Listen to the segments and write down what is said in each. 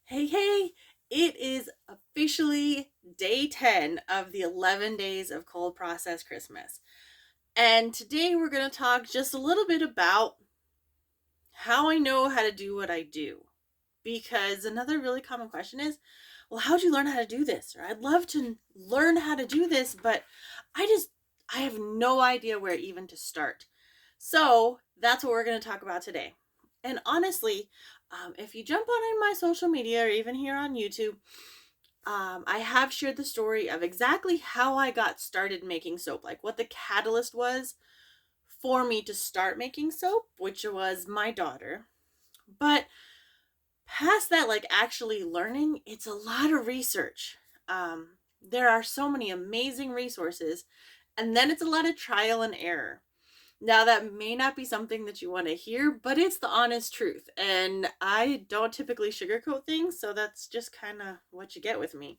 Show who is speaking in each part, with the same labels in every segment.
Speaker 1: Hey, hey, it is officially day 10 of the 11 days of cold process Christmas. And today we're going to talk just a little bit about how I know how to do what I do. Because another really common question is, well, how'd you learn how to do this? Or I'd love to learn how to do this, but I have no idea where even to start. So that's what we're going to talk about today. And honestly, if you jump on in my social media or even here on YouTube, I have shared the story of exactly how I got started making soap, like what the catalyst was for me to start making soap, which was my daughter. But past that, like actually learning, it's a lot of research. There are so many amazing resources, and then it's a lot of trial and error. Now, that may not be something that you want to hear, but it's the honest truth. And I don't typically sugarcoat things, so that's just kind of what you get with me.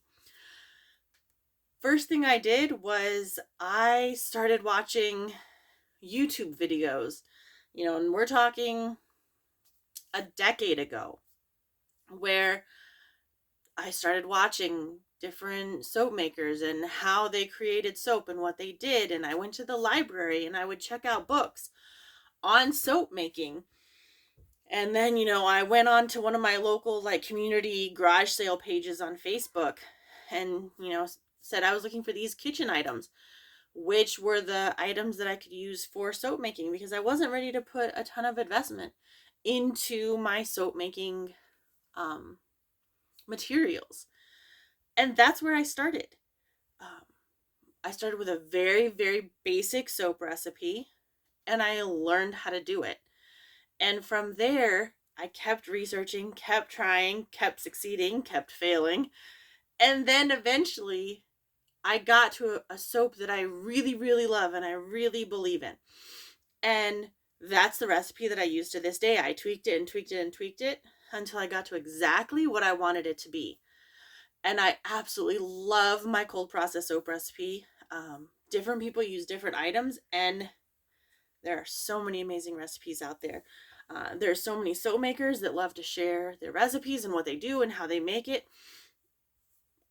Speaker 1: First thing I did was I started watching YouTube videos, and we're talking a decade ago, where I started watching different soap makers and how they created soap and what they did. And I went to the library and I would check out books on soap making. And then, I went on to one of my local like community garage sale pages on Facebook and, said I was looking for these kitchen items, which were the items that I could use for soap making because I wasn't ready to put a ton of investment into my soap making um, materials. And that's where I started. Um, I started with a very, very basic soap recipe and I learned how to do it. And from there, I kept researching, kept trying, kept succeeding, kept failing. And then eventually, I got to a soap that I really, really love and I really believe in. And that's the recipe that I use to this day. I tweaked it and tweaked it and tweaked it until I got to exactly what I wanted it to be. And I absolutely love my cold process soap recipe. Different people use different items, and there are so many amazing recipes out there. There are so many soap makers that love to share their recipes and what they do and how they make it.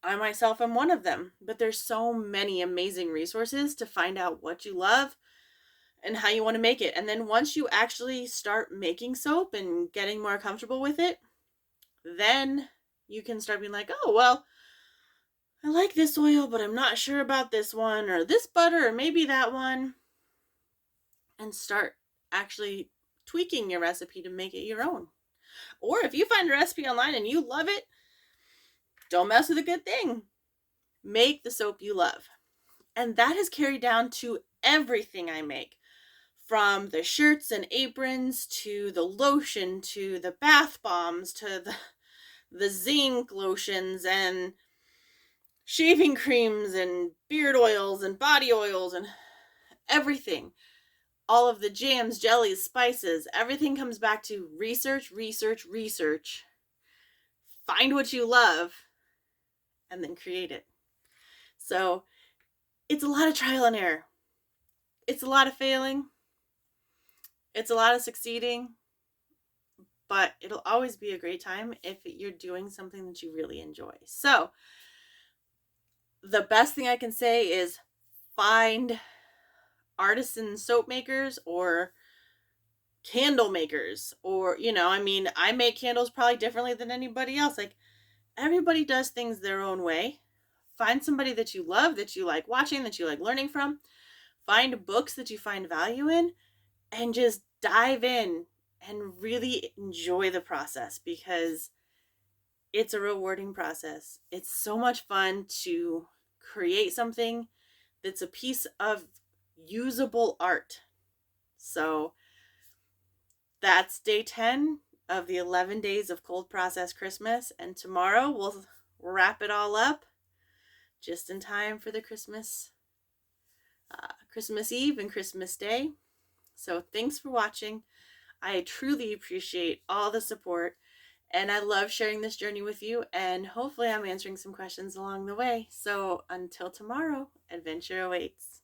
Speaker 1: I myself am one of them, but there's so many amazing resources to find out what you love and how you want to make it. And then once you actually start making soap and getting more comfortable with it, then you can start being like, oh, well, I like this oil, but I'm not sure about this one, or this butter, or maybe that one, and start actually tweaking your recipe to make it your own. Or if you find a recipe online and you love it, don't mess with a good thing. Make the soap you love. And that has carried down to everything I make, from the shirts and aprons to the lotion to the bath bombs to the zinc lotions and shaving creams and beard oils and body oils and everything. All of the jams, jellies, spices, everything comes back to research, research, research. Find what you love and then create it. So it's a lot of trial and error. It's a lot of failing. It's a lot of succeeding. But it'll always be a great time if you're doing something that you really enjoy. So the best thing I can say is find artisan soap makers or candle makers, or I make candles probably differently than anybody else. Like, everybody does things their own way. Find somebody that you love, that you like watching, that you like learning from. Find books that you find value in, and just dive in and really enjoy the process, because it's a rewarding process. It's so much fun to create something that's a piece of usable art. So that's day 10 of the 11 days of cold process Christmas. And tomorrow we'll wrap it all up just in time for the Christmas Eve and Christmas Day. So thanks for watching. I truly appreciate all the support, and I love sharing this journey with you, and hopefully I'm answering some questions along the way. So until tomorrow, adventure awaits.